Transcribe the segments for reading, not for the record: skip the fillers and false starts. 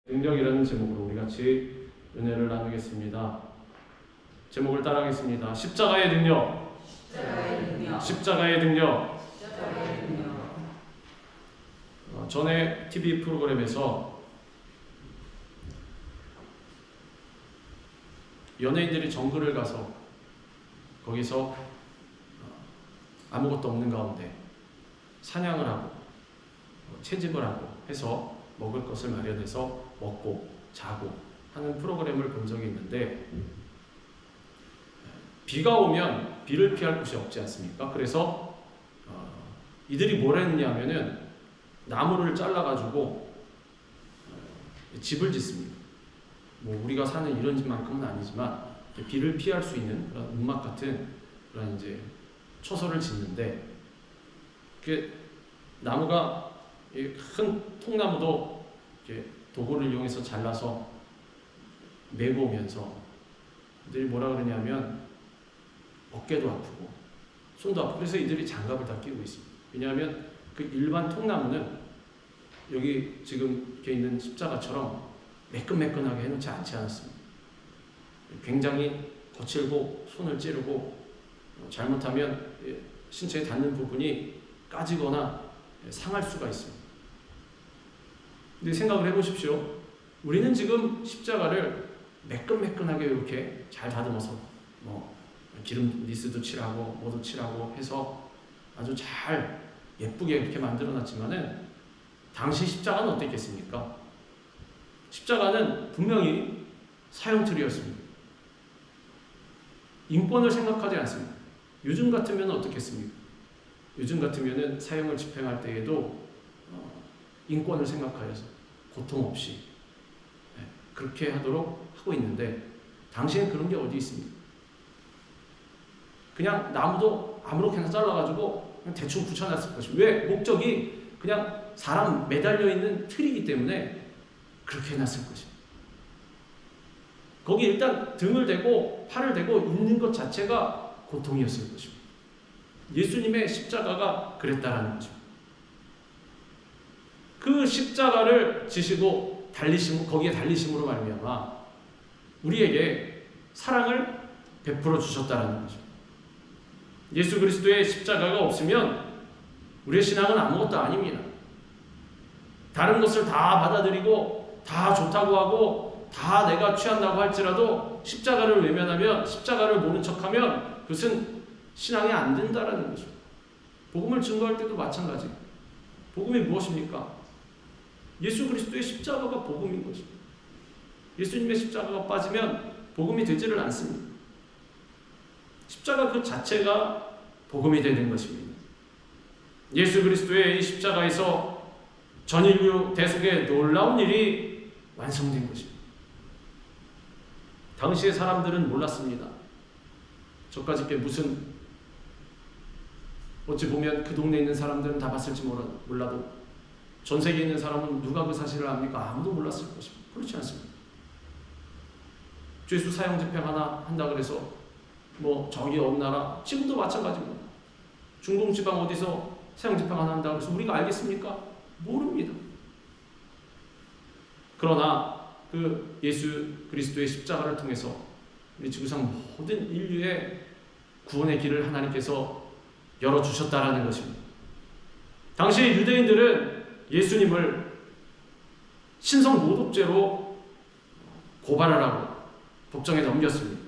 능력이라는 제목으로 우리 같이 은혜를 나누겠습니다. 제목을 따라하겠습니다. 십자가의 능력. 십자가의 능력. 전에 TV 프로그램에서 연예인들이 정글을 가서 거기서 아무것도 없는 가운데 사냥을 하고 채집을 하고 해서 먹을 것을 마련해서 먹고 자고 하는 프로그램을 본 적이 있는데, 비가 오면 비를 피할 곳이 없지 않습니까? 그래서 이들이 뭘 했냐면은 나무를 잘라가지고 집을 짓습니다. 뭐 우리가 사는 이런 집만큼은 아니지만 비를 피할 수 있는 그런 움막 같은 그런 이제 초소를 짓는데, 그 나무가 큰 통나무도 이렇게 도구를 이용해서 잘라서 메고 오면서 이들이 뭐라 그러냐면 어깨도 아프고 손도 아프고, 그래서 이들이 장갑을 다 끼고 있습니다. 왜냐하면 그 일반 통나무는 여기 지금 이렇게 있는 십자가처럼 매끈매끈하게 해놓지 않지 않습니다. 굉장히 거칠고 손을 찌르고 잘못하면 신체에 닿는 부분이 까지거나 상할 수가 있습니다. 근데 생각을 해보십시오. 우리는 지금 십자가를 매끈매끈하게 이렇게 잘 다듬어서 기름 니스도 칠하고 뭐도 칠하고 해서 아주 잘 예쁘게 이렇게 만들어놨지만은 당시 십자가는 어땠겠습니까? 십자가는 분명히 사형틀이었습니다. 인권을 생각하지 않습니다. 요즘 같으면 어떻겠습니까? 요즘 같으면은 사형을 집행할 때에도 인권을 생각하여서 고통 없이 그렇게 하도록 하고 있는데, 당시엔 그런 게 어디 있습니까? 그냥 나무도 아무렇게나 잘라가지고 그냥 대충 붙여놨을 것이고, 왜? 목적이 그냥 사람 매달려 있는 틀이기 때문에 그렇게 해놨을 것입니다. 거기 일단 등을 대고 팔을 대고 있는 것 자체가 고통이었을 것입니다. 예수님의 십자가가 그랬다라는 거죠. 그 십자가를 지시고 달리심, 거기에 달리심으로 말미암아 우리에게 사랑을 베풀어 주셨다라는 거죠. 예수 그리스도의 십자가가 없으면 우리의 신앙은 아무것도 아닙니다. 다른 것을 다 받아들이고 다 좋다고 하고 다 내가 취한다고 할지라도 십자가를 외면하면, 십자가를 모른 척하면 그것은 신앙이 안 된다라는 거죠. 복음을 증거할 때도 마찬가지. 복음이 무엇입니까? 예수 그리스도의 십자가가 복음인 것입니다. 예수님의 십자가가 빠지면 복음이 되지를 않습니다. 십자가 그 자체가 복음이 되는 것입니다. 예수 그리스도의 이 십자가에서 전 인류 대속의 놀라운 일이 완성된 것입니다. 당시의 사람들은 몰랐습니다. 저까지 게 무슨, 어찌 보면 그 동네에 있는 사람들은 다 봤을지 몰라도 전 세계에 있는 사람은 누가 그 사실을 압니까? 아무도 몰랐을 것입니다. 그렇지 않습니다. 죄수 사형 집행 하나 한다 그래서 저기 어느 나라, 지금도 마찬가지입니다. 중동지방 어디서 사형 집행 하나 한다 그래서 우리가 알겠습니까? 모릅니다. 그러나 그 예수 그리스도의 십자가를 통해서 우리 지구상 모든 인류의 구원의 길을 하나님께서 열어주셨다라는 것입니다. 당시 유대인들은 예수님을 신성 모독죄로 고발을 하고 법정에 넘겼습니다.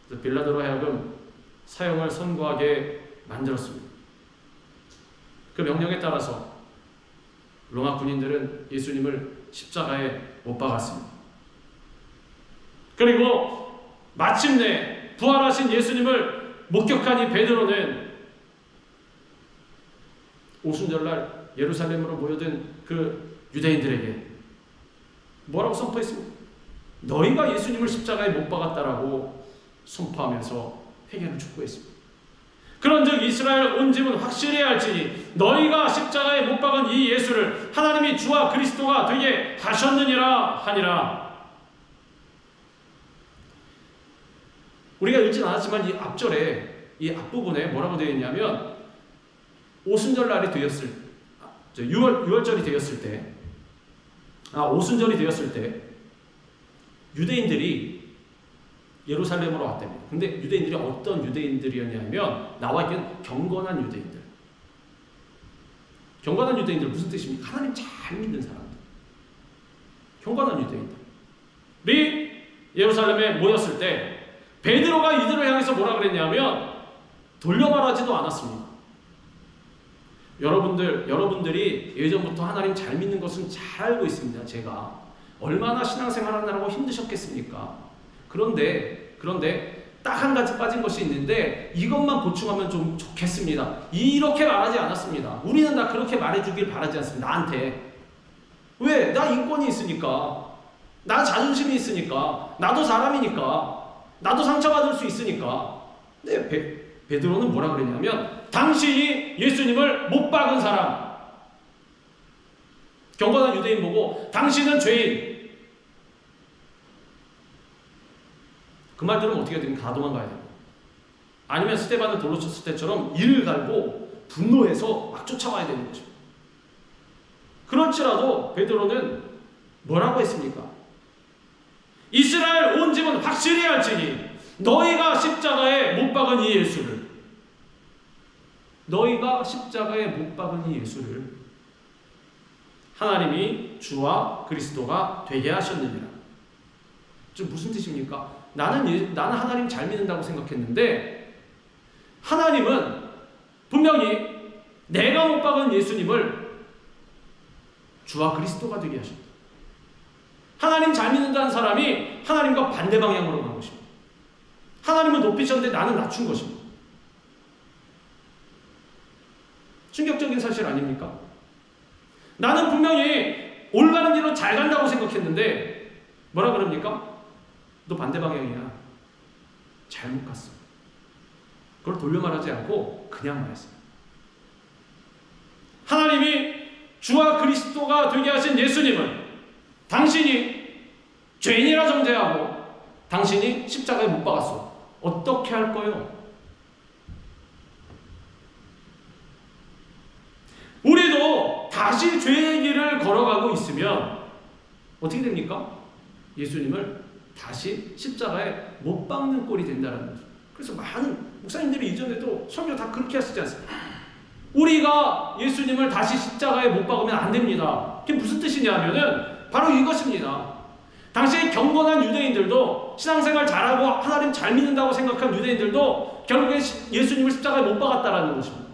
그래서 빌라도로 하여금 사형을 선고하게 만들었습니다. 그 명령에 따라서 로마 군인들은 예수님을 십자가에 못 박았습니다. 그리고 마침내 부활하신 예수님을 목격한 이 베드로는 오순절날 예루살렘으로 모여든 그 유대인들에게 뭐라고 선포했습니까? 너희가 예수님을 십자가에 못 박았다라고 선포하면서 회개를 촉구했습니다. 그런즉 이스라엘 온 집은 확실히 알지니 너희가 십자가에 못 박은 이 예수를 하나님이 주와 그리스도가 되게 하셨느니라 하니라. 우리가 읽진 않았지만 이 앞절에, 이 앞부분에 뭐라고 되어 있냐면, 오순절날이 되었을 6월절이 되었을 때 오순절이 되었을 때 유대인들이 예루살렘으로 왔답니다. 근데 유대인들이 어떤 유대인들이었냐면 나와 있는 경건한 유대인들. 경건한 유대인들 무슨 뜻입니까? 하나님 잘 믿는 사람들. 경건한 유대인들이 예루살렘에 모였을 때 베드로가 이들을 향해서 뭐라 그랬냐면 돌려말하지도 않았습니다. 여러분들이 예전부터 하나님 잘 믿는 것은 잘 알고 있습니다. 제가 얼마나 신앙생활 하느라고 힘드셨겠습니까? 그런데 딱 한 가지 빠진 것이 있는데 이것만 보충하면 좀 좋겠습니다. 이렇게 말하지 않았습니다. 우리는 다 그렇게 말해주길 바라지 않습니다. 나한테. 왜? 나 인권이 있으니까. 나 자존심이 있으니까. 나도 사람이니까. 나도 상처받을 수 있으니까. 근데 베드로는 뭐라 그랬냐면 당신이 예수님을 못 박은 사람. 경건한 유대인 보고 당신은 죄인. 그 말 들으면 어떻게 되면 다 도망가야 돼요. 아니면 스데반을 돌로 쳤을 때처럼 이를 갈고 분노해서 막 쫓아와야 되는 거죠. 그럴지라도 베드로는 뭐라고 했습니까? 이스라엘 온 집은 확실히 알지니 너희가 십자가에 못 박은 이 예수를 하나님이 주와 그리스도가 되게 하셨느니라. 좀 무슨 뜻입니까? 나는 하나님 잘 믿는다고 생각했는데 하나님은 분명히 내가 못 박은 예수님을 주와 그리스도가 되게 하셨다. 하나님 잘 믿는다는 사람이 하나님과 반대 방향으로 간 것입니다. 하나님은 높이셨는데 나는 낮춘 것입니다. 충격적인 사실 아닙니까? 나는 분명히 올바른 길로 잘 간다고 생각했는데 뭐라 그럽니까? 너 반대 방향이야. 잘못 갔어. 그걸 돌려 말하지 않고 그냥 말했어요. 하나님이 주와 그리스도가 되게 하신 예수님은 당신이 죄인이라 정죄하고 당신이 십자가에 못 박았어. 어떻게 할 거요? 우리도 다시 죄의 길을 걸어가고 있으면 어떻게 됩니까? 예수님을 다시 십자가에 못 박는 꼴이 된다는 거죠. 그래서 많은 목사님들이 이전에도 설교 다 그렇게 하시지 않습니까? 우리가 예수님을 다시 십자가에 못 박으면 안 됩니다. 그게 무슨 뜻이냐면은 바로 이것입니다. 당시 경건한 유대인들도 신앙생활 잘하고 하나님 잘 믿는다고 생각한 유대인들도 결국에 예수님을 십자가에 못 박았다라는 것입니다.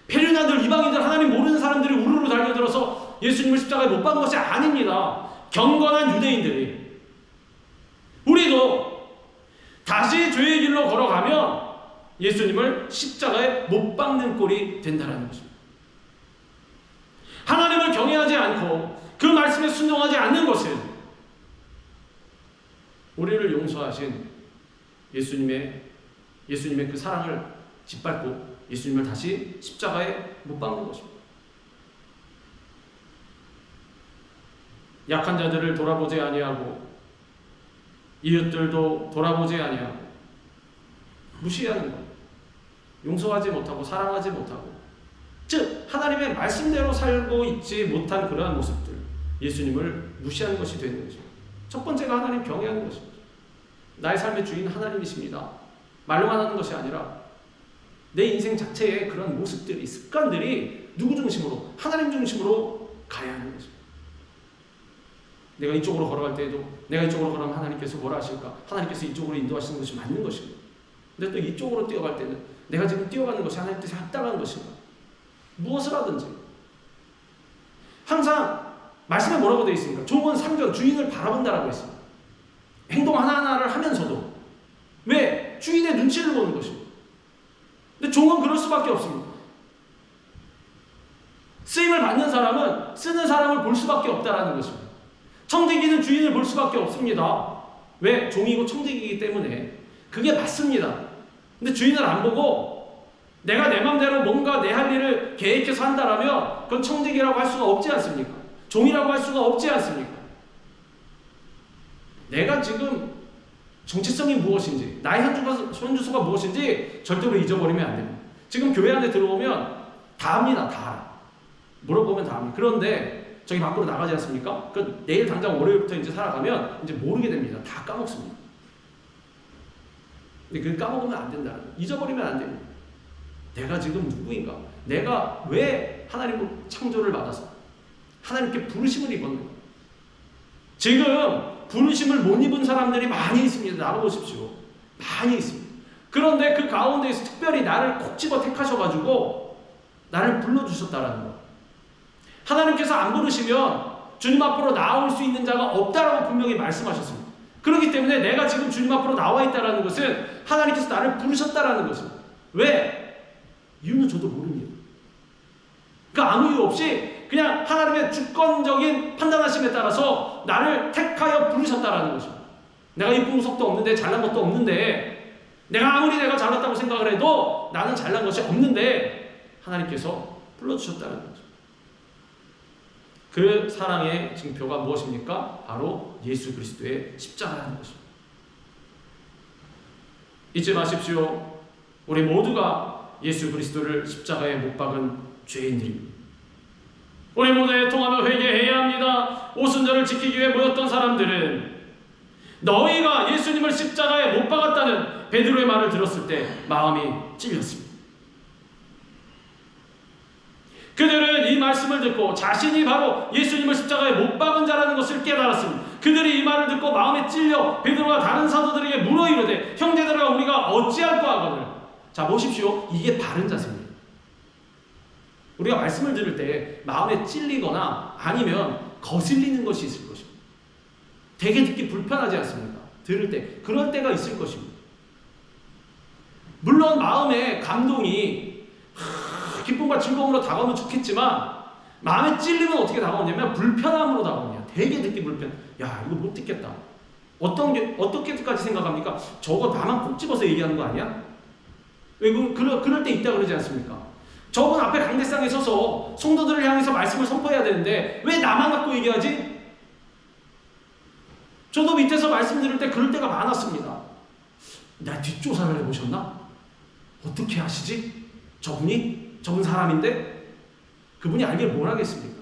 페르나들, 이방인들, 하나님 모르는 사람들이 우르르 달려들어서 예수님을 십자가에 못 박은 것이 아닙니다. 경건한 유대인들이. 우리도 다시 죄의 길로 걸어가면 예수님을 십자가에 못 박는 꼴이 된다는 것입니다. 하나님을 경외하지 않고 그 말씀에 순종하지 않는 것은 우리를 용서하신 예수님의 그 사랑을 짓밟고 예수님을 다시 십자가에 못 박는 것입니다. 약한 자들을 돌아보지 아니하고 이웃들도 돌아보지 아니하고 무시하는 것, 용서하지 못하고 사랑하지 못하고, 즉 하나님의 말씀대로 살고 있지 못한 그러한 모습들, 예수님을 무시하는 것이 되는 것입니다. 첫 번째가 하나님 경외하는 것입니다. 나의 삶의 주인 하나님이십니다. 말로만 하는 것이 아니라 내 인생 자체의 그런 모습들이, 습관들이 누구 중심으로? 하나님 중심으로 가야 하는 것입니다. 내가 이쪽으로 걸어갈 때에도 내가 이쪽으로 걸어가면 하나님께서 뭐라 하실까? 하나님께서 이쪽으로 인도하시는 것이 맞는 것입니다. 근데 또 이쪽으로 뛰어갈 때는 내가 지금 뛰어가는 것이 하나님 뜻에 합당한 것인가? 무엇을 하든지 항상 말씀에 뭐라고 되어 있습니까? 종은 상전, 주인을 바라본다라고 했습니다. 행동 하나하나를 하면서도 왜? 주인의 눈치를 보는 것입니다. 근데 종은 그럴 수밖에 없습니다. 쓰임을 받는 사람은 쓰는 사람을 볼 수밖에 없다라는 것입니다. 청지기는 주인을 볼 수밖에 없습니다. 왜? 종이고 청지기이기 때문에. 그게 맞습니다. 근데 주인을 안 보고 내가 내 맘대로 뭔가 내 할 일을 계획해서 한다라면 그건 청지기라고 할 수가 없지 않습니까? 종이라고 할 수가 없지 않습니까? 내가 지금 정체성이 무엇인지, 나의 현주소가 무엇인지 절대로 잊어버리면 안 됩니다. 지금 교회 안에 들어오면 다 합니다. 다 알아. 물어보면 다 합니다. 그런데 저기 밖으로 나가지 않습니까? 그 내일 당장 월요일부터 이제 살아가면 이제 모르게 됩니다. 다 까먹습니다. 근데 그 까먹으면 안 된다는 거예요. 잊어버리면 안 됩니다. 내가 지금 누구인가? 내가 왜 하나님으로 창조를 받아서 하나님께 부르심을 입었는가? 지금 부르심을 못 입은 사람들이 많이 있습니다. 나가보십시오. 많이 있습니다. 그런데 그 가운데에서 특별히 나를 콕 집어 택하셔가지고 나를 불러주셨다라는 거예요. 하나님께서 안 부르시면 주님 앞으로 나올 수 있는 자가 없다라고 분명히 말씀하셨습니다. 그렇기 때문에 내가 지금 주님 앞으로 나와 있다라는 것은 하나님께서 나를 부르셨다라는 것입니다. 왜? 이유는 저도 모릅니다. 그러니까 아무 이유 없이 그냥 하나님의 주권적인 판단하심에 따라서 나를 택하여 부르셨다라는 것입니다. 내가 이쁜 속도 없는데 잘난 것도 없는데 내가 아무리 내가 잘났다고 생각을 해도 나는 잘난 것이 없는데 하나님께서 불러주셨다는 거죠. 그 사랑의 증표가 무엇입니까? 바로 예수 그리스도의 십자가라는 것입니다. 잊지 마십시오. 우리 모두가 예수 그리스도를 십자가에 못 박은 죄인들입니다. 우리 모두 애통하며 회개해야 합니다. 오순절을 지키기 위해 모였던 사람들은 너희가 예수님을 십자가에 못 박았다는 베드로의 말을 들었을 때 마음이 찔렸습니다. 그들은 이 말씀을 듣고 자신이 바로 예수님을 십자가에 못 박은 자라는 것을 깨달았습니다. 그들이 이 말을 듣고 마음에 찔려 베드로가 다른 사도들에게 물어 이르되 형제들아 우리가 어찌할까 하거늘. 자 보십시오. 이게 바른 자세입니다. 우리가 말씀을 들을 때 마음에 찔리거나 아니면 거슬리는 것이 있을 것입니다. 되게 듣기 불편하지 않습니까? 들을 때 그럴 때가 있을 것입니다. 물론 마음에 감동이 기쁨과 즐거움으로 다가오면 좋겠지만 마음에 찔리면 어떻게 다가오냐면 불편함으로 다가옵니다. 되게 듣기 불편. 야 이거 못 듣겠다. 어떻게까지 생각합니까? 저거 나만 콕 집어서 얘기하는 거 아니야? 왜 그럴 때 있다 그러지 않습니까? 저분 앞에 강대상에 서서 성도들을 향해서 말씀을 선포해야 되는데 왜 나만 갖고 얘기하지? 저도 밑에서 말씀 들을 때 그럴 때가 많았습니다. 나 뒷조사를 해보셨나? 어떻게 아시지? 저분 사람인데? 그분이 알기를 뭘 하겠습니까?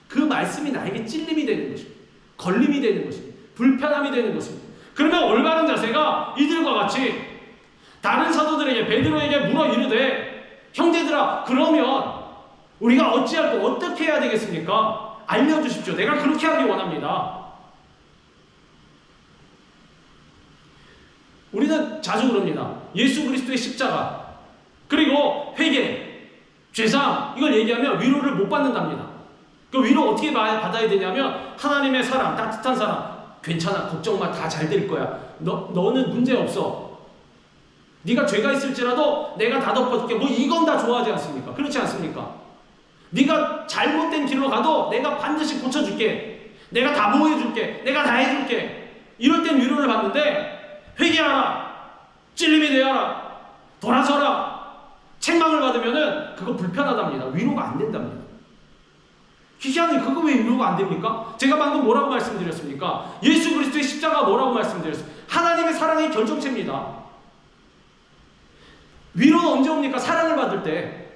그 말씀이 나에게 찔림이 되는 것입니다. 걸림이 되는 것입니다. 불편함이 되는 것입니다. 그러면 올바른 자세가 이들과 같이 다른 사도들에게 베드로에게 물어 이르되 형제들아 그러면 우리가 어찌할고 어떻게 해야 되겠습니까? 알려주십시오. 내가 그렇게 하기 원합니다. 우리는 자주 그럽니다. 예수 그리스도의 십자가 그리고 회개, 죄상 이걸 얘기하면 위로를 못 받는답니다. 그 위로 어떻게 받아야 되냐면 하나님의 사랑, 따뜻한 사랑. 괜찮아, 걱정 마, 다 잘 될 거야. 너는 문제 없어. 네가 죄가 있을지라도 내가 다 덮어줄게. 뭐 이건 다 좋아하지 않습니까? 그렇지 않습니까? 네가 잘못된 길로 가도 내가 반드시 고쳐줄게. 내가 다 보호해줄게. 내가 다 해줄게. 이럴 땐 위로를 받는데 회개하라. 찔림이 되어라. 돌아서라. 책망을 받으면은 그거 불편하답니다. 위로가 안 된답니다. 기자님 그거 왜 위로가 안 됩니까? 제가 방금 뭐라고 말씀드렸습니까? 예수 그리스도의 십자가 뭐라고 말씀드렸습니까? 하나님의 사랑의 결정체입니다. 위로는 언제 옵니까? 사랑을 받을 때.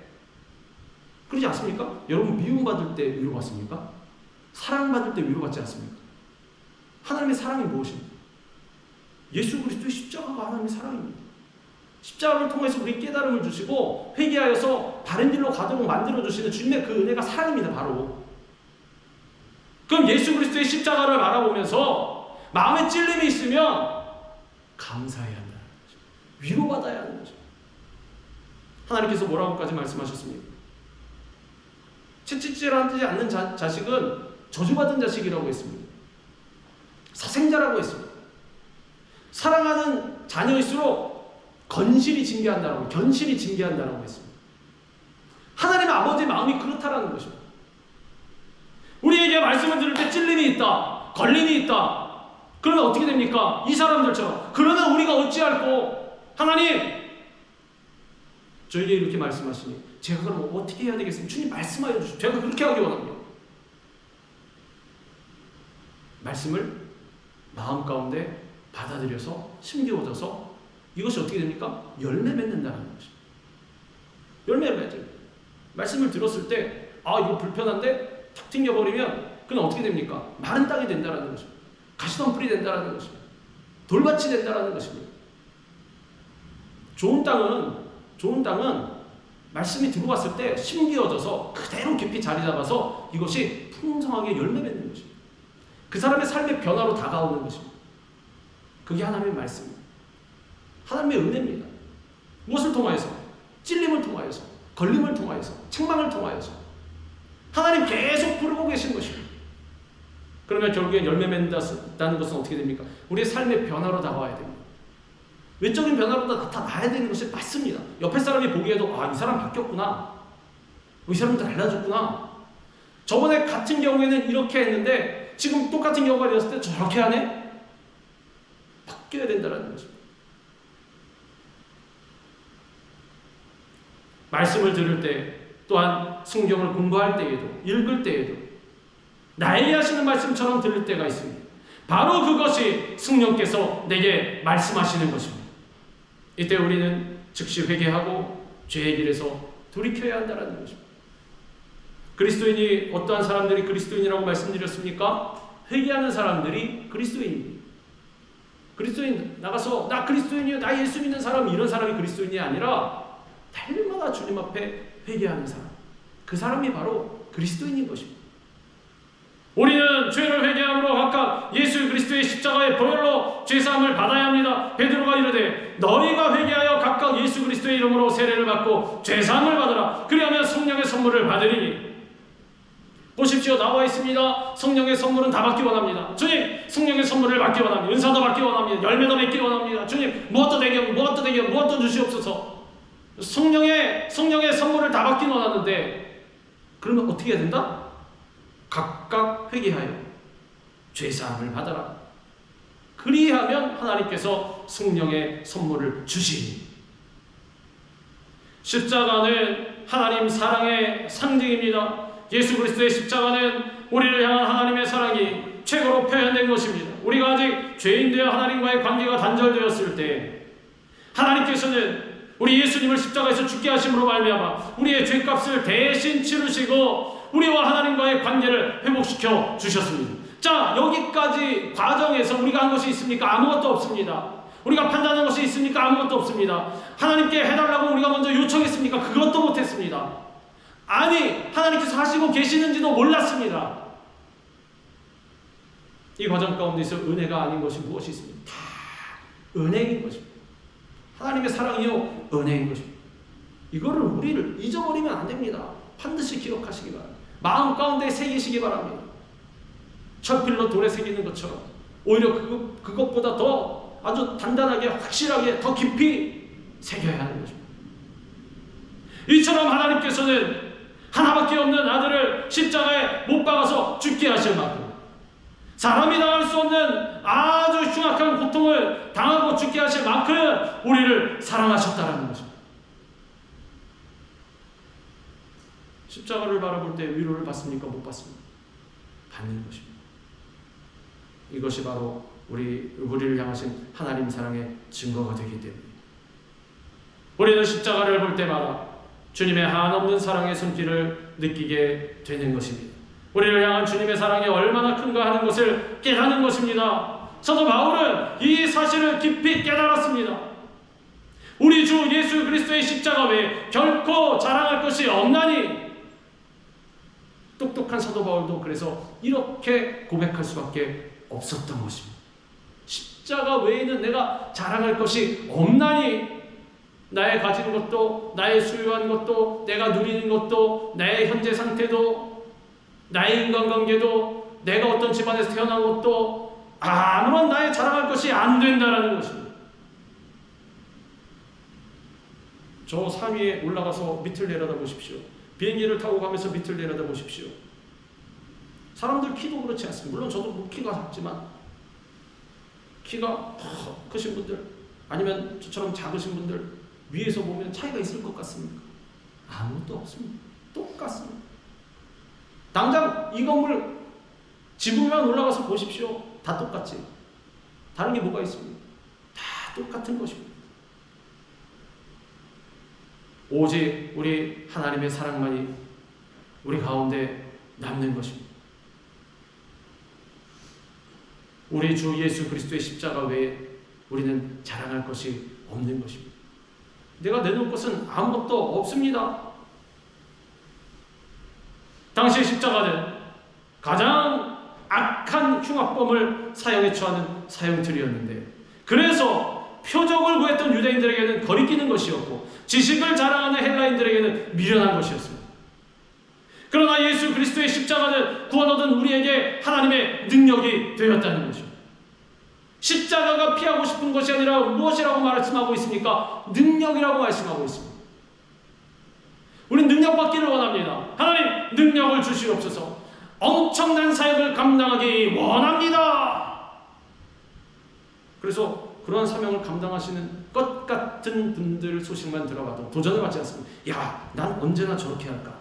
그러지 않습니까? 여러분 미움받을 때 위로받습니까? 사랑받을 때 위로받지 않습니까? 하나님의 사랑이 무엇입니까? 예수 그리스도의 십자가가 하나님의 사랑입니다. 십자가를 통해서 우리 깨달음을 주시고 회개하여서 바른 길로 가도록 만들어주시는 주님의 그 은혜가 사랑입니다. 바로. 그럼 예수 그리스도의 십자가를 바라보면서 마음에 찔림이 있으면 감사해야 한다는 거죠. 위로받아야 하는 거죠. 하나님께서 뭐라고까지 말씀하셨습니까? 채찍질하지 않는 자식은 저주받은 자식이라고 했습니다. 사생자라고 했습니다. 사랑하는 자녀일수록 견실히 징계한다라고 했습니다. 하나님의 아버지의 마음이 그렇다라는 것입니다. 우리에게 말씀을 들을 때 찔림이 있다, 걸림이 있다. 그러면 어떻게 됩니까? 이 사람들처럼. 그러면 우리가 어찌할꼬? 하나님, 저에게 이렇게 말씀하시니 제가 그럼 어떻게 해야 되겠습니까? 주님 말씀하여 주십시오. 제가 그렇게 하기 원합니다. 말씀을 마음 가운데 받아들여서 심기워져서 이것이 어떻게 됩니까? 열매 맺는다는 것입니다. 열매를 맺어요. 말씀을 들었을 때 이거 불편한데 탁 튕겨버리면 그럼 어떻게 됩니까? 마른 땅이 된다는 것입니다. 가시덤불이 된다는 것입니다. 돌밭이 된다는 것입니다. 좋은 땅은 말씀이 들어왔을 때 심기어져서 그대로 깊이 자리 잡아서 이것이 풍성하게 열매 맺는 것입니다. 그 사람의 삶의 변화로 다가오는 것입니다. 그게 하나님의 말씀입니다. 하나님의 은혜입니다. 무엇을 통하여서? 찔림을 통하여서, 걸림을 통하여서, 책망을 통하여서 하나님 계속 부르고 계신 것입니다. 그러면 결국엔 열매 맺는다는 것은 어떻게 됩니까? 우리의 삶의 변화로 다가와야 됩니다. 외적인 변화로 나타나야 되는 것이 맞습니다. 옆에 사람이 보기에도 이 사람 바뀌었구나. 이 사람도 달라졌구나. 저번에 같은 경우에는 이렇게 했는데 지금 똑같은 경우가 되었을 때 저렇게 하네? 바뀌어야 된다는 것입니다. 말씀을 들을 때 또한 성경을 공부할 때에도 읽을 때에도 나에게 하시는 말씀처럼 들을 때가 있습니다. 바로 그것이 성령께서 내게 말씀하시는 것입니다. 이때 우리는 즉시 회개하고 죄의 길에서 돌이켜야 한다는 것입니다. 그리스도인이 어떠한 사람들이 그리스도인이라고 말씀드렸습니까? 회개하는 사람들이 그리스도인입니다. 그리스도인 나가서 나 그리스도인이요, 나 예수 믿는 사람, 이런 사람이 그리스도인이 아니라 달마다 주님 앞에 회개하는 사람, 그 사람이 바로 그리스도인인 것입니다. 우리는 죄를 회개함으로 각각 예수 그리스도의 십자가의 보혈로 죄사함을 받아야 합니다. 베드로가 이르되 너희가 회개하여 각각 예수 그리스도의 이름으로 세례를 받고 죄사함을 받으라. 그리하면 성령의 선물을 받으리니. 보십시오. 나와 있습니다. 성령의 선물은 다 받기 원합니다. 주님, 성령의 선물을 받기 원합니다. 은사도 받기 원합니다. 열매도 맺기 원합니다. 주님, 무엇도 주시옵소서. 성령의 선물을 다 받기 원하는데 그러면 어떻게 해야 된다? 각각 회개하여 죄사함을 받아라. 그리하면 하나님께서 성령의 선물을 주시니. 십자가는 하나님 사랑의 상징입니다. 예수 그리스도의 십자가는 우리를 향한 하나님의 사랑이 최고로 표현된 것입니다. 우리가 아직 죄인 되어 하나님과의 관계가 단절되었을 때 하나님께서는 우리 예수님을 십자가에서 죽게 하심으로 말미암아 우리의 죄값을 대신 치르시고 우리와 하나님과의 관계를 회복시켜 주셨습니다. 자, 여기까지 과정에서 우리가 한 것이 있습니까? 아무것도 없습니다. 우리가 판단한 것이 있습니까? 아무것도 없습니다. 하나님께 해달라고 우리가 먼저 요청했습니까? 그것도 못했습니다. 아니, 하나님께서 하시고 계시는지도 몰랐습니다. 이 과정 가운데서 은혜가 아닌 것이 무엇이 있습니까? 다 은혜인 것입니다. 하나님의 사랑이요, 은혜인 것입니다. 이거를 우리를 잊어버리면 안 됩니다. 반드시 기억하시기 바랍니다. 마음 가운데 새기시기 바랍니다. 철필로 돌에 새기는 것처럼 오히려 그것보다 더 아주 단단하게, 확실하게, 더 깊이 새겨야 하는 것입니다. 이처럼 하나님께서는 하나밖에 없는 아들을 십자가에 못 박아서 죽게 하실 만큼 사람이 당할 수 없는 아주 흉악한 고통을 당하고 죽게 하실 만큼 우리를 사랑하셨다는 것입니다. 십자가를 바라볼 때 위로를 받습니까? 못 받습니까? 받는 것입니다. 이것이 바로 우리를 향하신 하나님 사랑의 증거가 되기 때문입니다. 우리는 십자가를 볼 때마다 주님의 한없는 사랑의 손길을 느끼게 되는 것입니다. 우리를 향한 주님의 사랑이 얼마나 큰가 하는 것을 깨닫는 것입니다. 사도 바울은 이 사실을 깊이 깨달았습니다. 우리 주 예수 그리스도의 십자가 외에 결코 자랑할 것이 없나니. 똑똑한 사도 바울도 그래서 이렇게 고백할 수밖에 없었던 것입니다. 십자가 외에는 내가 자랑할 것이 없나니. 나의 가진 것도, 나의 소유한 것도, 내가 누리는 것도, 나의 현재 상태도, 나의 인간관계도, 내가 어떤 집안에서 태어난 것도 아무런 나의 자랑할 것이 안 된다는 것입니다. 저 산 위에 올라가서 밑을 내려다 보십시오. 비행기를 타고 가면서 밑을 내려다 보십시오. 사람들 키도 그렇지 않습니다. 물론 저도 키가 작지만 키가 크신 분들 아니면 저처럼 작으신 분들 위에서 보면 차이가 있을 것 같습니까? 아무것도 없습니다. 똑같습니다. 당장 이 건물 지붕만 올라가서 보십시오. 다 똑같지. 다른 게 뭐가 있습니까? 다 똑같은 것입니다. 오직 우리 하나님의 사랑만이 우리 가운데 남는 것입니다. 우리 주 예수 그리스도의 십자가 외에 우리는 자랑할 것이 없는 것입니다. 내가 내놓을 것은 아무것도 없습니다. 당시 십자가는 가장 악한 흉악범을 사형에 처하는 사형틀이었는데, 그래서 표적을 구했던 유대인들에게는 거리끼는 것이었고 지식을 자랑하는 헬라인들에게는 미련한 것이었습니다. 그러나 예수 그리스도의 십자가는 구원 얻은 우리에게 하나님의 능력이 되었다는 것입니다. 십자가가 피하고 싶은 것이 아니라 무엇이라고 말씀하고 있습니까? 능력이라고 말씀하고 있습니다. 우린 능력 받기를 원합니다. 하나님 능력을 주시옵소서. 엄청난 사역을 감당하기 원합니다. 그래서 그러한 사명을 감당하시는 것 같은 분들 소식만 들어봐도 도전을 받지 않습니다. 야, 난 언제나 저렇게 할까?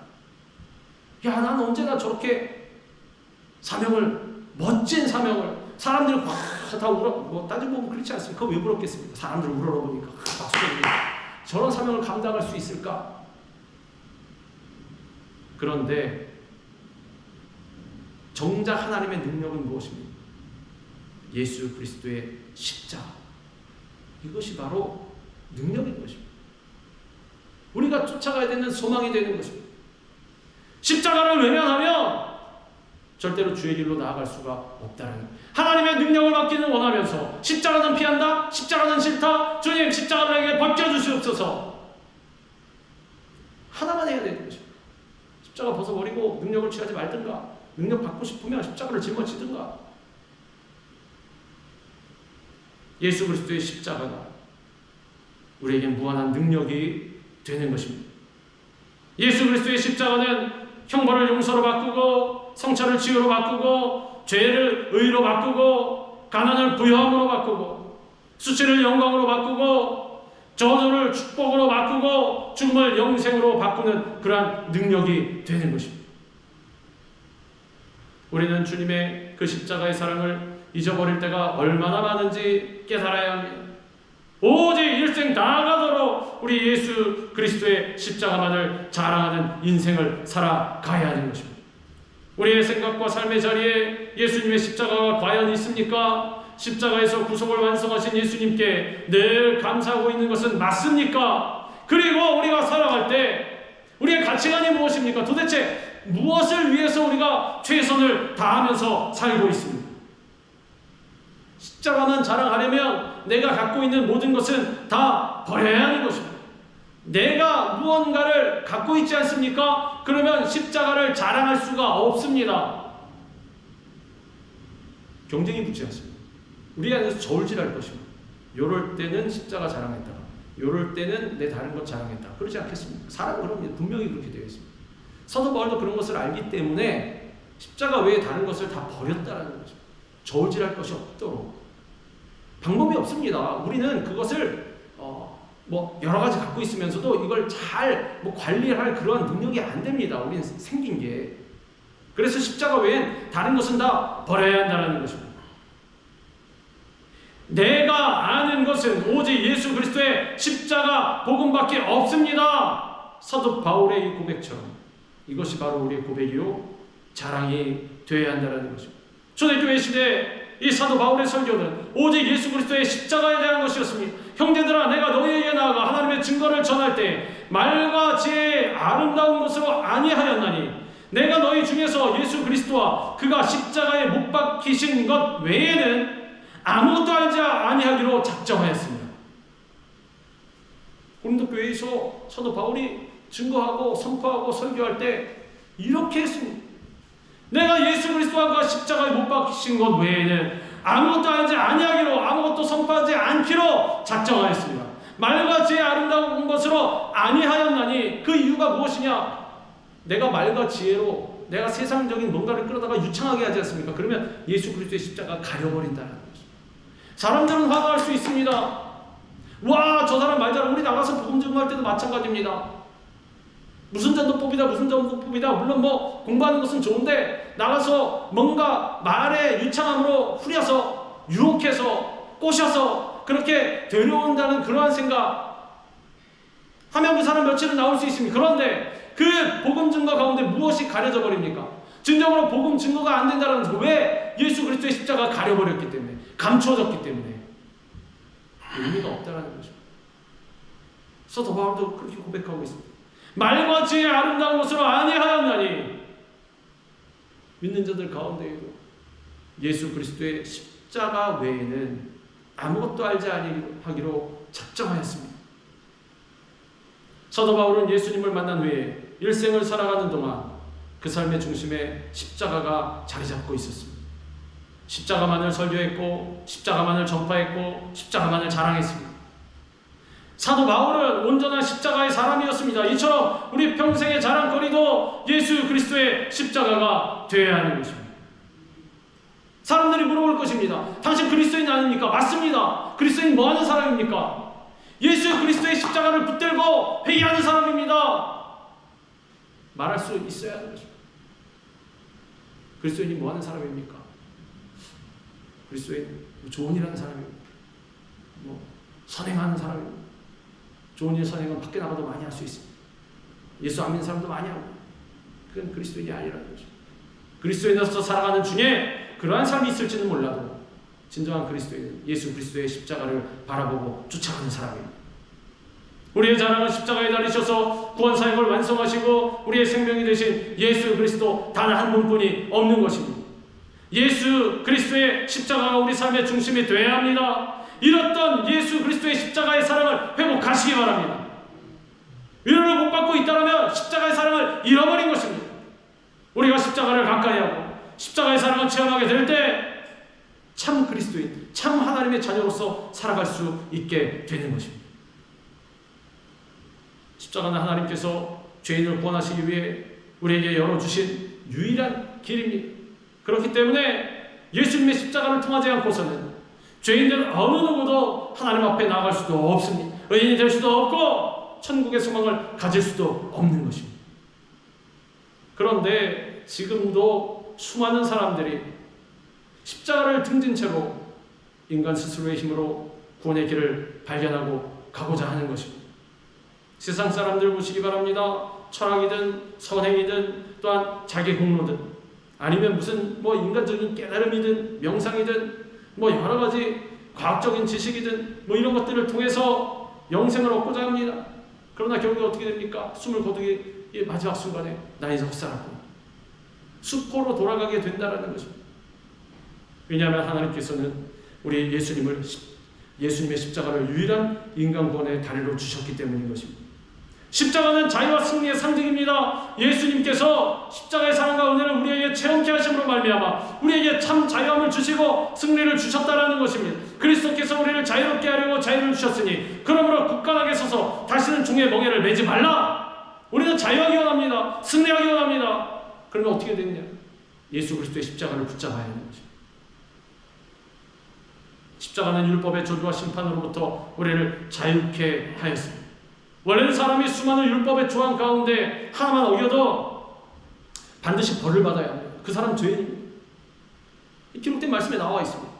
야, 난 언제나 저렇게 사명을, 멋진 사명을, 사람들이 다 울어, 뭐 따지고 보면 그렇지 않습니까? 그거 왜 부럽겠습니까? 사람들 우러러보니까 저런 사명을 감당할 수 있을까? 그런데 정작 하나님의 능력은 무엇입니까? 예수 그리스도의 십자가. 이것이 바로 능력인 것입니다. 우리가 쫓아가야 되는 소망이 되는 것입니다. 십자가를 외면하면 절대로 주의 길로 나아갈 수가 없다는 거예요. 하나님의 능력을 받기는 원하면서 십자가는 피한다? 십자가는 싫다? 주님 십자가를 내게 벗겨주시옵소서. 하나만 해야 되는 것입니다. 십자가 벗어버리고 능력을 취하지 말든가, 능력 받고 싶으면 십자가를 짊어지든가. 예수 그리스도의 십자가가 우리에게 무한한 능력이 되는 것입니다. 예수 그리스도의 십자가는 형벌을 용서로 바꾸고, 성찰을 치유로 바꾸고, 죄를 의로 바꾸고, 가난을 부여함으로 바꾸고, 수치를 영광으로 바꾸고, 저주를 축복으로 바꾸고, 죽음을 영생으로 바꾸는 그러한 능력이 되는 것입니다. 우리는 주님의 그 십자가의 사랑을 잊어버릴 때가 얼마나 많은지 깨달아야 합니다. 오직 일생 다가도록 우리 예수 그리스도의 십자가만을 자랑하는 인생을 살아가야 하는 것입니다. 우리의 생각과 삶의 자리에 예수님의 십자가가 과연 있습니까? 십자가에서 구속을 완성하신 예수님께 늘 감사하고 있는 것은 맞습니까? 그리고 우리가 살아갈 때 우리의 가치관이 무엇입니까? 도대체 무엇을 위해서 우리가 최선을 다하면서 살고 있습니까? 십자가만 자랑하려면 내가 갖고 있는 모든 것은 다 버려야 하는 것입니다. 내가 무언가를 갖고 있지 않습니까? 그러면 십자가를 자랑할 수가 없습니다. 경쟁이 붙지 않습니다. 우리 안에서 저울질할 것입니다. 요럴 때는 십자가 자랑했다가, 요럴 때는 내 다른 것 자랑했다. 그렇지 않겠습니까? 사람은 그럽니다. 분명히 그렇게 되어 있습니다. 사도 바울도 그런 것을 알기 때문에 십자가 외에 다른 것을 다 버렸다라는 것입니다. 저울질할 것이 없도록. 방법이 없습니다. 우리는 그것을 여러 가지 갖고 있으면서도 이걸 잘 관리할 그러한 능력이 안 됩니다. 우리는 생긴 게. 그래서 십자가 외엔 다른 것은 다 버려야 한다는 것입니다. 내가 아는 것은 오직 예수 그리스도의 십자가 복음밖에 없습니다. 사도 바울의 이 고백처럼 이것이 바로 우리의 고백이요 자랑이 되어야 한다는 것입니다. 초대교회 시대 이 사도 바울의 설교는 오직 예수 그리스도의 십자가에 대한 것이었습니다. 형제들아, 내가 너희에게 나아가 하나님의 증거를 전할 때 말과 지혜의 아름다운 것으로 아니하였나니 내가 너희 중에서 예수 그리스도와 그가 십자가에 못 박히신 것 외에는 아무것도 알지 아니하기로 작정하였습니다. 고린도 교회에서 사도 바울이 증거하고 선포하고 설교할 때 이렇게 했습니다. 내가 예수 그리스도와 그가 십자가에 못 박히신 것 외에는 아무것도 알지 아니하기로, 아무것도 선포하지 않기로 작정하였습니다. 말과 지혜의 아름다운 것으로 아니하였나니 그 이유가 무엇이냐? 내가 말과 지혜로 내가 세상적인 뭔가를 끌어다가 유창하게 하지 않습니까? 그러면 예수 그리스도의 십자가가 가려버린다는 것입니다. 사람들은 화가 날 수 있습니다. 와, 저 사람 말 잘하고. 우리 나가서 복음 증거할 때도 마찬가지입니다. 무슨 전도법이다, 무슨 전도법이다. 물론 공부하는 것은 좋은데 나가서 뭔가 말의 유창함으로 후려서 유혹해서 꼬셔서 그렇게 데려온다는 그러한 생각 하면 그 사람 며칠은 나올 수 있습니다. 그런데 그 복음 증거 가운데 무엇이 가려져 버립니까? 진정으로 복음 증거가 안 된다는 거죠. 왜? 예수 그리스도의 십자가가 가려버렸기 때문에, 감춰졌기 때문에 의미가 없다는 거죠. 사도 바울도 그렇게 고백하고 있습니다. 말과 지혜의 아름다운 것으로 아니하였나니 믿는 자들 가운데에도 예수 그리스도의 십자가 외에는 아무것도 알지 아니하기로 작정하였습니다. 사도 바울은 예수님을 만난 후에 일생을 살아가는 동안 그 삶의 중심에 십자가가 자리 잡고 있었습니다. 십자가만을 설교했고 십자가만을 전파했고 십자가만을 자랑했습니다. 사도 바울은 온전한 십자가의 사람이었습니다. 이처럼 우리 평생의 자랑거리도 예수 그리스도의 십자가가 되어야 하는 것입니다. 사람들이 물어볼 것입니다. 당신 그리스도인 아닙니까? 맞습니다. 그리스도인 뭐하는 사람입니까? 예수 그리스도의 십자가를 붙들고 회개하는 사람입니다. 말할 수 있어야 하는 것입니다. 그리스도인이 뭐하는 사람입니까? 그리스도인 좋은 일 하는 사람입니다. 선행하는 사람입니다. 좋은 일 선행은 밖에 나가도 많이 할 수 있습니다. 예수 안 믿는 사람도 많이 하고, 그건 그리스도인이 아니라는 거죠. 그리스도인으로서 살아가는 중에 그러한 삶이 있을지는 몰라도 진정한 그리스도인은 예수 그리스도의 십자가를 바라보고 쫓아가는 사람입니다. 우리의 자랑은 십자가에 달리셔서 구원사역을 완성하시고 우리의 생명이 되신 예수 그리스도 단 한 분뿐이 없는 것입니다. 예수 그리스도의 십자가가 우리 삶의 중심이 되어야 합니다. 잃었던 예수 그리스도의 십자가의 사랑을 회복하시기 바랍니다. 위로를 못 받고 있다면 십자가의 사랑을 잃어버린 것입니다. 우리가 십자가를 가까이 하고 십자가의 사랑을 체험하게 될 때 참 그리스도인, 참 하나님의 자녀로서 살아갈 수 있게 되는 것입니다. 십자가는 하나님께서 죄인을 구원하시기 위해 우리에게 열어주신 유일한 길입니다. 그렇기 때문에 예수님의 십자가를 통하지 않고서는 죄인들 어느 누구도 하나님 앞에 나아갈 수도 없습니다. 의인이 될 수도 없고 천국의 소망을 가질 수도 없는 것입니다. 그런데 지금도 수많은 사람들이 십자가를 등진 채로 인간 스스로의 힘으로 구원의 길을 발견하고 가고자 하는 것입니다. 세상 사람들 보시기 바랍니다. 철학이든 선행이든 또한 자기 공로든 아니면 무슨 인간적인 깨달음이든 명상이든 여러 가지 과학적인 지식이든 이런 것들을 통해서 영생을 얻고자 합니다. 그러나 결국 어떻게 됩니까? 숨을 거두기 마지막 순간에 나 이제 헛살았구나. 수포로 돌아가게 된다는 것입니다. 왜냐하면 하나님께서는 우리 예수님의 십자가를 유일한 인간권의 다리로 주셨기 때문인 것입니다. 십자가는 자유와 승리의 상징입니다. 예수님께서 십자가의 사랑과 은혜를 우리에게 체험케 하심으로 말미암아 우리에게 참 자유함을 주시고 승리를 주셨다라는 것입니다. 그리스도께서 우리를 자유롭게 하려고 자유를 주셨으니 그러므로 굳건하게 서서 다시는 종의 멍에를 매지 말라. 우리는 자유하기 원합니다. 승리하기 원합니다. 그러면 어떻게 되느냐? 예수 그리스도의 십자가를 붙잡아야 하는 것입니다. 십자가는 율법의 저주와 심판으로부터 우리를 자유케 하였습니다. 원래는 사람이 수많은 율법의 조항 가운데 하나만 어겨도 반드시 벌을 받아야 합니다. 그 사람 죄인입니다. 기록된 말씀에 나와 있습니다.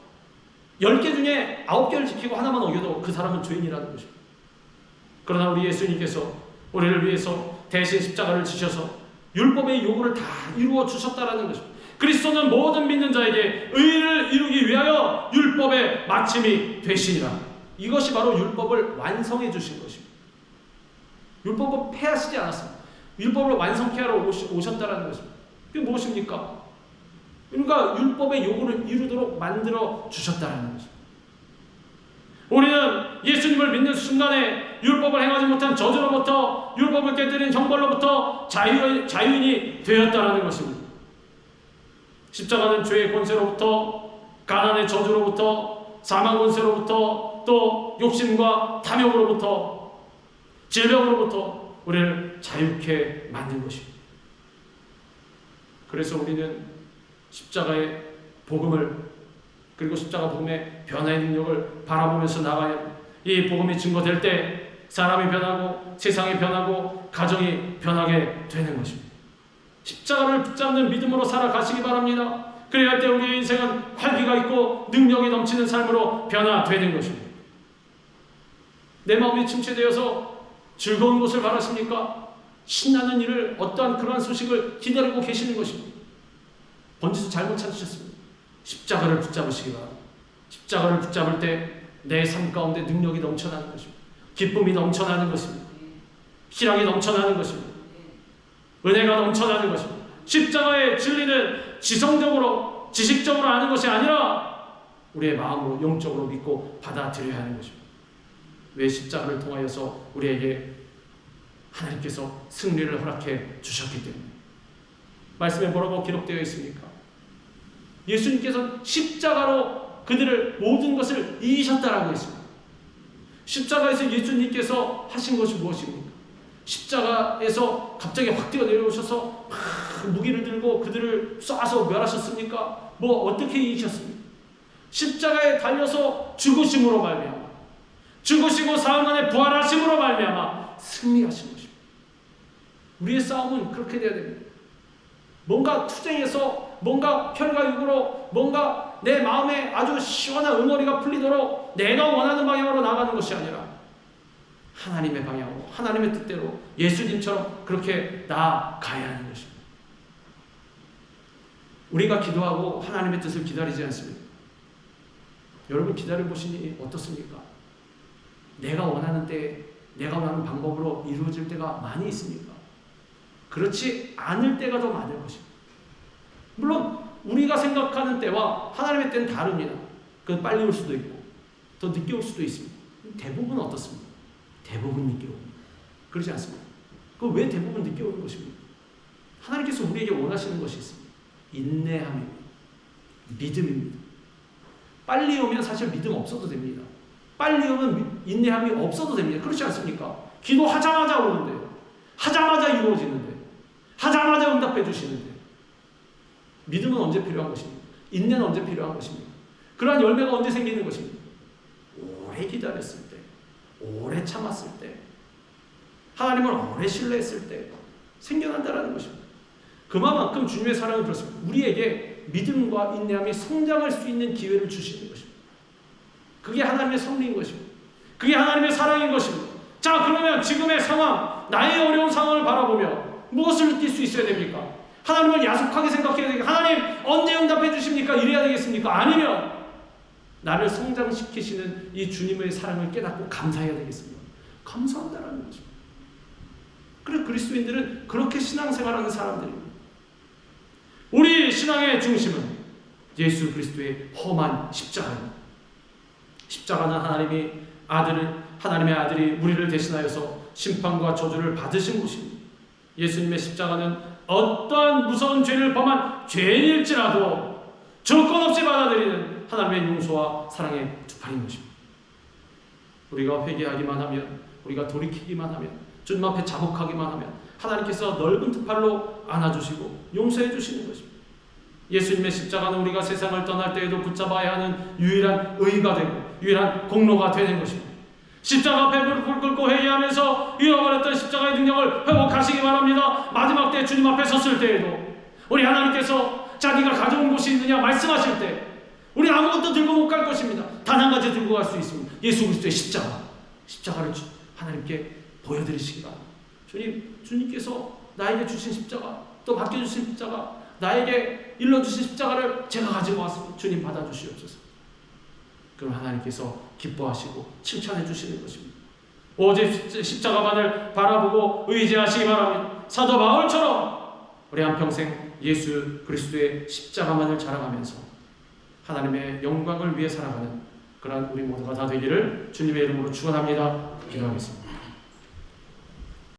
10개 중에 9개를 지키고 하나만 어겨도 그 사람은 죄인이라는 것입니다. 그러나 우리 예수님께서 우리를 위해서 대신 십자가를 지셔서 율법의 요구를 다 이루어 주셨다는 것입니다. 그리스도는 모든 믿는 자에게 의를 이루기 위하여 율법의 마침이 되시니라. 이것이 바로 율법을 완성해 주신 것입니다. 율법을 폐하시지 않았습니다. 율법을 완성케 하러 오셨다는 것입니다. 그게 무엇입니까? 그러니까 율법의 요구를 이루도록 만들어 주셨다는 것입니다. 우리는 예수님을 믿는 순간에 율법을 행하지 못한 저주로부터 율법을 깨뜨린 형벌로부터 자유인이 되었다는 것입니다. 십자가는 죄의 권세로부터 가난의 저주로부터 사망 권세로부터 또 욕심과 탐욕으로부터 질병으로부터 우리를 자유케 만든 것입니다. 그래서 우리는 십자가의 복음을 그리고 십자가 복음의 변화의 능력을 바라보면서 나가야 이 복음이 증거될 때 사람이 변하고 세상이 변하고 가정이 변하게 되는 것입니다. 십자가를 붙잡는 믿음으로 살아가시기 바랍니다. 그래야 할 때 우리의 인생은 활기가 있고 능력이 넘치는 삶으로 변화되는 것입니다. 내 마음이 침체되어서 즐거운 것을 바라십니까? 신나는 일을 어떠한 그러한 소식을 기다리고 계시는 것입니다. 번지수 잘못 찾으셨습니다. 십자가를 붙잡으시기 바랍니다. 십자가를 붙잡을 때 내 삶 가운데 능력이 넘쳐나는 것입니다. 기쁨이 넘쳐나는 것입니다. 희락이 넘쳐나는 것입니다. 은혜가 넘쳐나는 것입니다. 십자가의 진리는 지성적으로 지식적으로 아는 것이 아니라 우리의 마음으로 영적으로 믿고 받아들여야 하는 것입니다. 왜 십자가를 통하여서 우리에게 하나님께서 승리를 허락해 주셨기 때문에. 말씀에 뭐라고 기록되어 있습니까? 예수님께서 십자가로 그들을 모든 것을 이기셨다라고 했습니다. 십자가에서 예수님께서 하신 것이 무엇입니까? 십자가에서 갑자기 확 뛰어 내려오셔서 무기를 들고 그들을 쏴서 멸하셨습니까? 뭐 어떻게 이기셨습니까? 십자가에 달려서 죽으심으로 말미암아, 죽으시고 사흘 만에 부활하심으로 말미암아 승리하신 것입니다. 우리의 싸움은 그렇게 돼야 됩니다. 뭔가 투쟁해서 뭔가 혈과 육으로 뭔가 내 마음에 아주 시원한 응어리가 풀리도록 내가 원하는 방향으로 나가는 것이 아니라 하나님의 방향으로, 하나님의 뜻대로 예수님처럼 그렇게 나아가야 하는 것입니다. 우리가 기도하고 하나님의 뜻을 기다리지 않습니다. 여러분 기다려보시니 어떻습니까? 내가 원하는 때, 내가 원하는 방법으로 이루어질 때가 많이 있습니까? 그렇지 않을 때가 더 많을 것입니다. 물론 우리가 생각하는 때와 하나님의 때는 다릅니다. 그건 빨리 올 수도 있고 더 늦게 올 수도 있습니다. 대부분 어떻습니까? 대부분 늦게 옵니다. 그렇지 않습니까? 그럼 왜 대부분 늦게 오는 것입니까? 하나님께서 우리에게 원하시는 것이 있습니다. 인내함입니다. 믿음입니다. 빨리 오면 사실 믿음 없어도 됩니다. 빨리 오면 인내함이 없어도 됩니다. 그렇지 않습니까? 기도하자마자 오는데요. 하자마자 이루어지는데, 하자마자 응답해 주시는데, 믿음은 언제 필요한 것입니까? 인내는 언제 필요한 것입니까? 그러한 열매가 언제 생기는 것입니까? 오래 기다렸을 때, 오래 참았을 때, 하나님을 오래 신뢰했을 때 생겨난다라는 것입니다. 그만큼 주님의 사랑은 그렇습니다. 우리에게 믿음과 인내함이 성장할 수 있는 기회를 주시는 것입니다. 그게 하나님의 섭리인 것입니다. 그게 하나님의 사랑인 것입니다. 자, 그러면 지금의 상황, 나의 어려운 상황을 바라보며 무엇을 느낄 수 있어야 됩니까? 하나님을 야속하게 생각해야 되겠습니까? 하나님 언제 응답해 주십니까? 이래야 되겠습니까? 아니면 나를 성장시키시는 이 주님의 사랑을 깨닫고 감사해야 되겠습니까? 감사한다라는 것입니다. 그래서 그리스도인들은 그렇게 신앙생활하는 사람들입니다. 우리 신앙의 중심은 예수 그리스도의 험한 십자가입니다. 십자가는 하나님의 아들이 우리를 대신하여서 심판과 저주를 받으신 것입니다. 예수님의 십자가는 어떠한 무서운 죄를 범한 죄인일지라도 조건 없이 받아들이는 하나님의 용서와 사랑의 두 팔인 것입니다. 우리가 회개하기만 하면, 우리가 돌이키기만 하면, 주님 앞에 자복하기만 하면 하나님께서 넓은 두 팔로 안아주시고 용서해 주시는 것입니다. 예수님의 십자가는 우리가 세상을 떠날 때에도 붙잡아야 하는 유일한 의가 되고 유일한 공로가 되는 것입니다. 십자가 앞에 무릎을 꿇고 회개하면서 잃어버렸던 십자가의 능력을 회복하시기 바랍니다. 마지막 때 주님 앞에 섰을 때에도 우리 하나님께서 자기가 가져온 것이 있느냐 말씀하실 때 우리 아무것도 들고 못 갈 것입니다. 단 한 가지 들고 갈 수 있습니다. 예수 그리스도의 십자가를 하나님께 보여드리시기 바랍니다. 주님께서 나에게 주신 십자가, 또 맡겨주신 십자가, 나에게 일러주신 십자가를 제가 가지고 왔습니다. 주님 받아주시옵소서. 그럼 하나님께서 기뻐하시고 칭찬해 주시는 것입니다. 오직 십자가만을 바라보고 의지하시기 바랍니다. 사도 바울처럼 우리 한평생 예수 그리스도의 십자가만을 자랑하면서 하나님의 영광을 위해 살아가는 그러한 우리 모두가 다 되기를 주님의 이름으로 축원합니다. 기도하겠습니다.